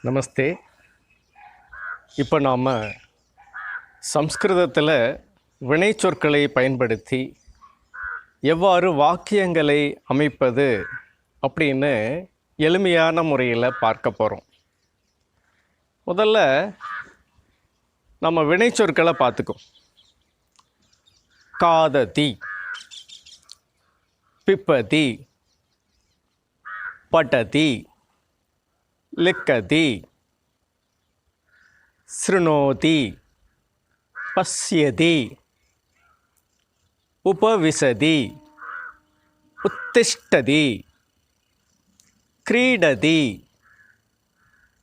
நமஸ்தே. இப்போ நாம் சம்ஸ்கிருதத்தில் வினைச்சொற்களை பயன்படுத்தி எவ்வாறு வாக்கியங்களை அமைப்பது அப்படின்னு எளிமையான முறையில் பார்க்க போகிறோம். முதல்ல நம்ம வினைச்சொற்களை பார்த்துக்கோம். காததி, பிப்பதி, பட்டதி, लिखति, शृणोति, पश्यति, उपविशति, उत्तिष्ठति, क्रीडति,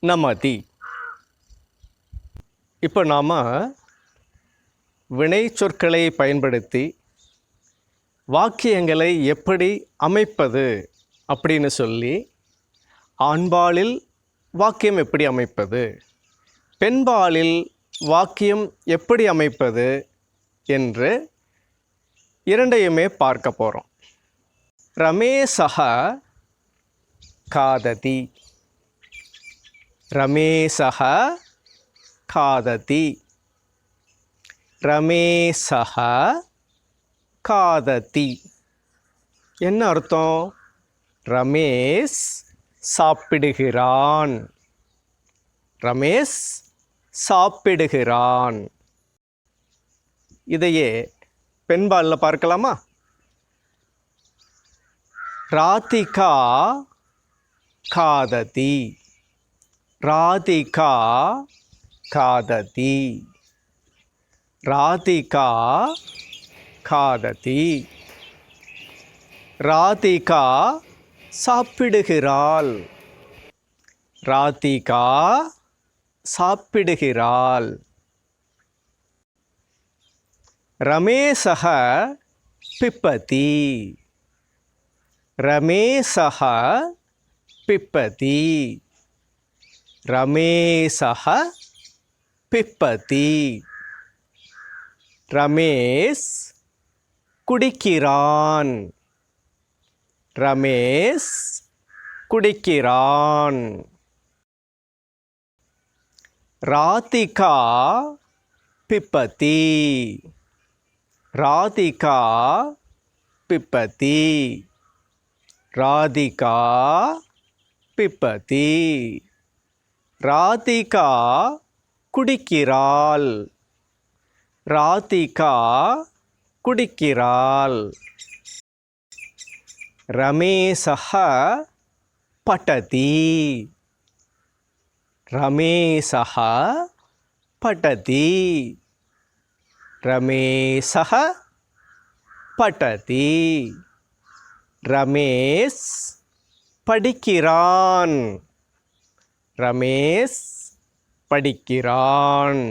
नमति. இப்போ நாம் வினைச்சொற்களை பயன்படுத்தி வாக்கியங்களை எப்படி அமைப்பது அப்படின்னு சொல்லி, ஆண்பாலில் வாக்கியம் எப்படி அமைப்பது, பெண்பாலில் வாக்கியம் எப்படி அமைப்பது என்று இரண்டையுமே பார்க்க போகிறோம். ரமேசஹ காததி, ரமேசஹ காததி, ரமேசஹ காததி. என்ன அர்த்தம்? ரமேஷ் சாப்பிடுகிறான், ரமேஷ் சாப்பிடுகிறான். இதையே பெண்பாலில் பார்க்கலாமா? ராதிகா காததி, ராதிகா காததி, ராதிகா காததி, ராதிகா சாப்பிடுகிறாள், ராதிகா சாப்பிடுகிறாள். ரமேசஹ பிப்பதி, ரமேசஹ பிப்பதி, ரமேசஹ பிப்பதி. ரமேஷ் குடிக்கிறான், ரமேஷ் குடிக்கிறான். ராதிகா பிப்பதி, ராதிகா பிப்பதி, ராதிகா பிப்பதி. ராதிகா குடிக்கிறாள், ராதிகா குடிக்கிறாள். ரமேசஹ பட்டதி, ரமேசஹ பட்டதி, ரமேசஹ பட்டதி. ரமேஷ் படிக்கிறான், ரமேஷ் படிக்கிறான்.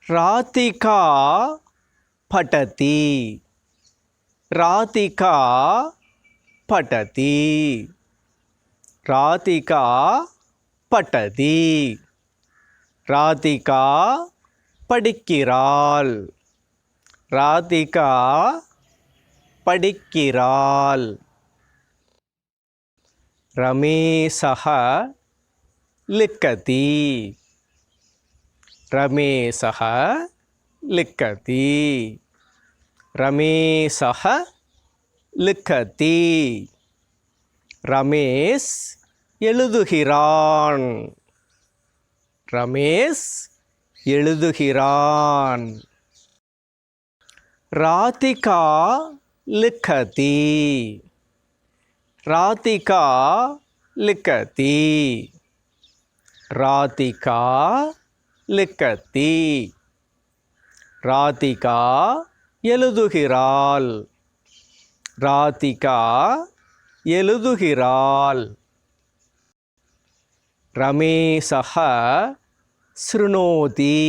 ராதிகா பட்டதி, ராதிகா பட்டதி, ராதிகா பட்டதி. ராதிகா படிக்கிறாள், ராதிகா படிக்கிறாள். ரமேசஹ லிக்கதி, ரமேசஹ லிக்கதி, ரமேசஹ லிக்கதி. ரமேஷ் எழுதுகிறான், ரமேஷ் எழுதுகிறான். ராதிகா லிக்கதி, ராதிகா லிக்கதி, ராதிகா லிக்கதி. ராதிகா எழுதுகிறாள், ராதிகா எழுதுகிறாள். ரமேசஹ ஸ்ருணோதி,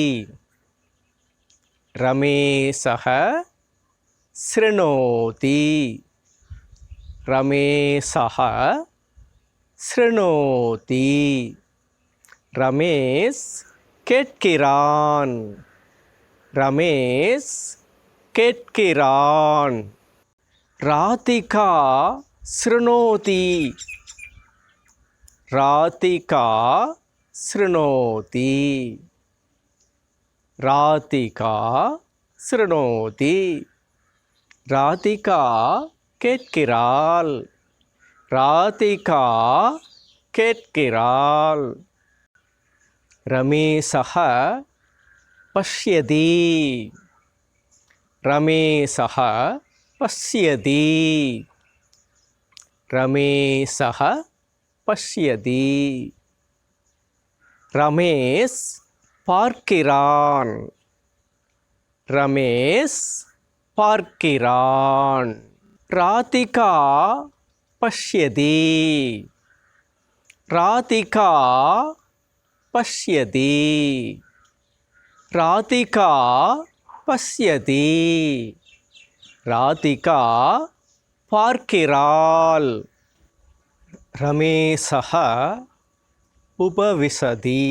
ரமேசஹ ஸ்ருணோதி, ரமேசஹ ஸ்ருணோதி. ரமேஷ் கேட்கிறான், ரமேஷ் கேட்கிறான். ராதிகா ஸ்ருணோதி, ராதிகா ஸ்ருணோதி. ராதிகா ஸ்ருணோதி. ராதிகா கேட்கிறாள். ராதிகா கேட்கிறாள். ரமேசஹ பஷ்யதி. ரமேசஹ பஷ்யதி. ரமேசஹ பஷ்யதி. ரமேஷ் பார்க்கிறான். ரமேஷ் பார்க்கிறான். ராதிகா பஷ்யதி. ராதிகா பஷ்யதி. ராதிகா பஷ்யதி. ராதிகா பார்க்கிறாள். ரமேசஹ உபவிசதி.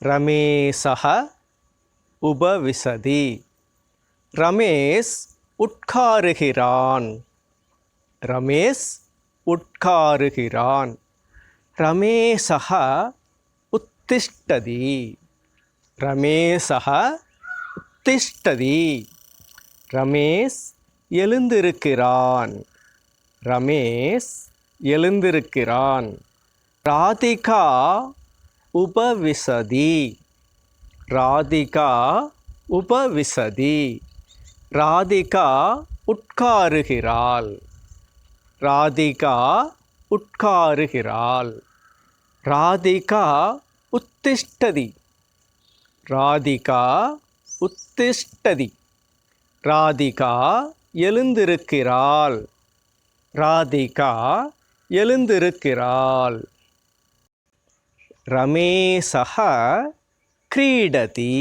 ரமேசஹ உபவிசதி. ரமேஷ் உட்காருகிறான். ரமேஷ் உட்காருகிறான். ரமேசஹ உத்திஷ்டதி. ரமேசஹ உத்திஷ்டதி. ரமேஷ் எழுந்திருக்கிறான். ரமேஷ் எழுந்திருக்கிறான். ராதிகா உபவிசதி. ராதிகா உபவிசதி. ராதிகா உட்காருகிறாள். ராதிகா உட்காருகிறாள். ராதிகா உத்திஷ்டதி. ராதிகா உத்திஷ்டதி. ராதிகா எழுந்திருக்கிறாள். ராதிகா எழுந்திருக்கிறாள். ரமேசஹ क्रीडति.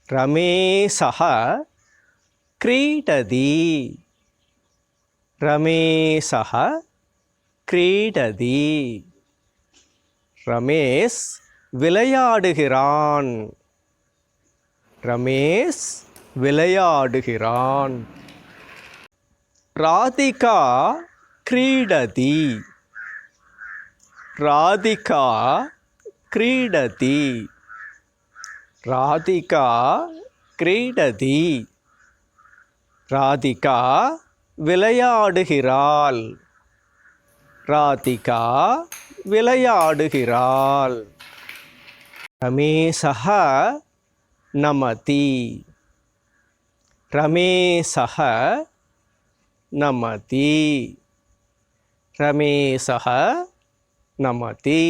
रमेशः क्रीडति. रमेशः क्रीडति. ரமேஷ் விளையாடுகிறான். ரமேஷ் விளையாடுகிறான். ராதிகா क्रीडति. ராதிகா क्रीडति. ராதிகா क्रीडति. ராதிகா விளையாடுகிறாள். ராதிகா விளையாடுகிறாள். ரமேசஹ நமதி. ரமேசஹ நமதி. ரமேசஹ நமதி.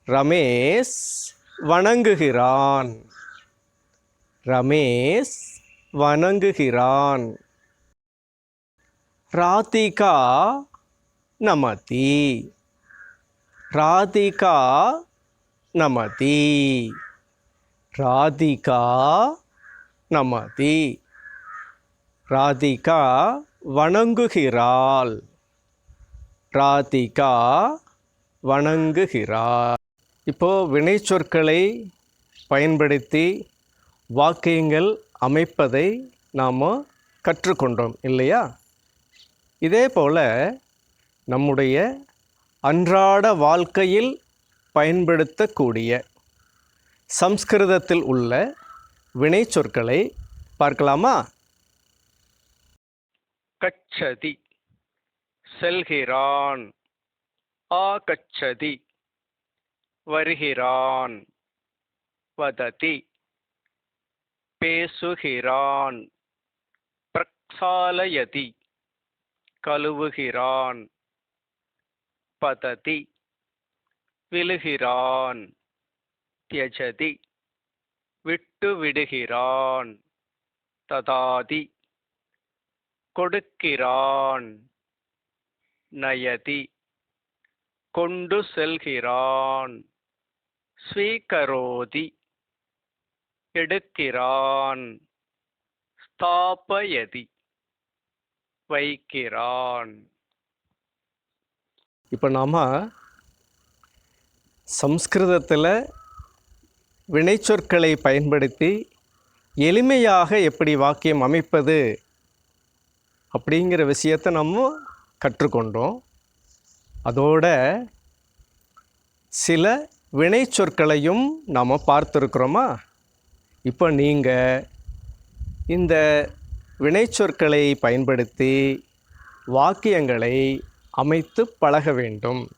ரமேஷ் வணங்குகிறான். ரமேஷ் வணங்குகிறான். ராதிகா நமதி. ராதிகா நமதி. ராதிகா நமதி. ராதிகா வணங்குகிறாள். ராதிகா வணங்குகிறாள். இப்போது வினைச்சொற்களை பயன்படுத்தி வாக்கியங்கள் அமைப்பதை நாம் கற்றுக்கொண்டோம் இல்லையா? இதே போல் நம்முடைய அன்றாட வாழ்க்கையில் பயன்படுத்தக்கூடிய சம்ஸ்கிருதத்தில் உள்ள வினைச்சொற்களை பார்க்கலாமா? கச்சதி செல்கிறான். ஆகச்சதி வருகிறான். வததி பேசுகிறான். பிரக்ஷாலயதி கழுவுகிறான். பததி விழுகிறான். தியஜதி விட்டு விடுகிறான். ததாதி கொடுக்கிறான். நயதி கொண்டு செல்கிறான். ஸ்வீகரோதி எடுக்கிறான். ஸ்தாபயதி வைக்கிறான். இப்போ நாம் சம்ஸ்கிருதத்தில் வினைச்சொற்களை பயன்படுத்தி எளிமையாக எப்படி வாக்கியம் அமைப்பது அப்படிங்கிற விஷயத்தை நம்ம கற்றுக்கொண்டோம். அதோட சில வினைச்சொற்களையும் நாம் பார்த்துருக்குறோமா? இப்போ நீங்கள் இந்த வினைச்சொற்களை பயன்படுத்தி வாக்கியங்களை அமைத்து பழக வேண்டும்.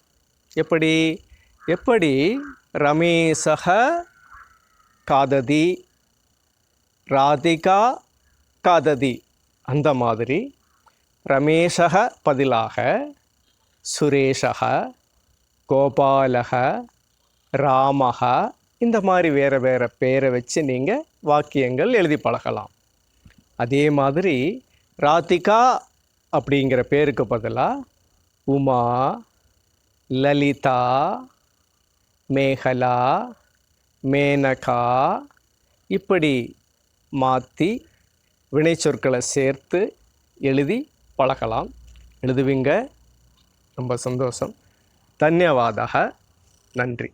எப்படி ரமேசக காததி, ராதிகா காததி, அந்த மாதிரி ரமேஷக பதிலாக சுரேஷக, கோபாலக, ராமக, இந்த மாதிரி வேறு வேறு பேரை வச்சு நீங்கள் வாக்கியங்கள் எழுதி பழகலாம். அதே மாதிரி ராதிகா அப்படிங்கிற பேருக்கு பதிலாக உமா, லலிதா, மேகலா, மேனகா, இப்படி மாற்றி வினைச்சொற்களை சேர்த்து எழுதி பழகலாம். எழுதுவீங்க. ரொம்ப சந்தோஷம். தன்யவாதக. நன்றி.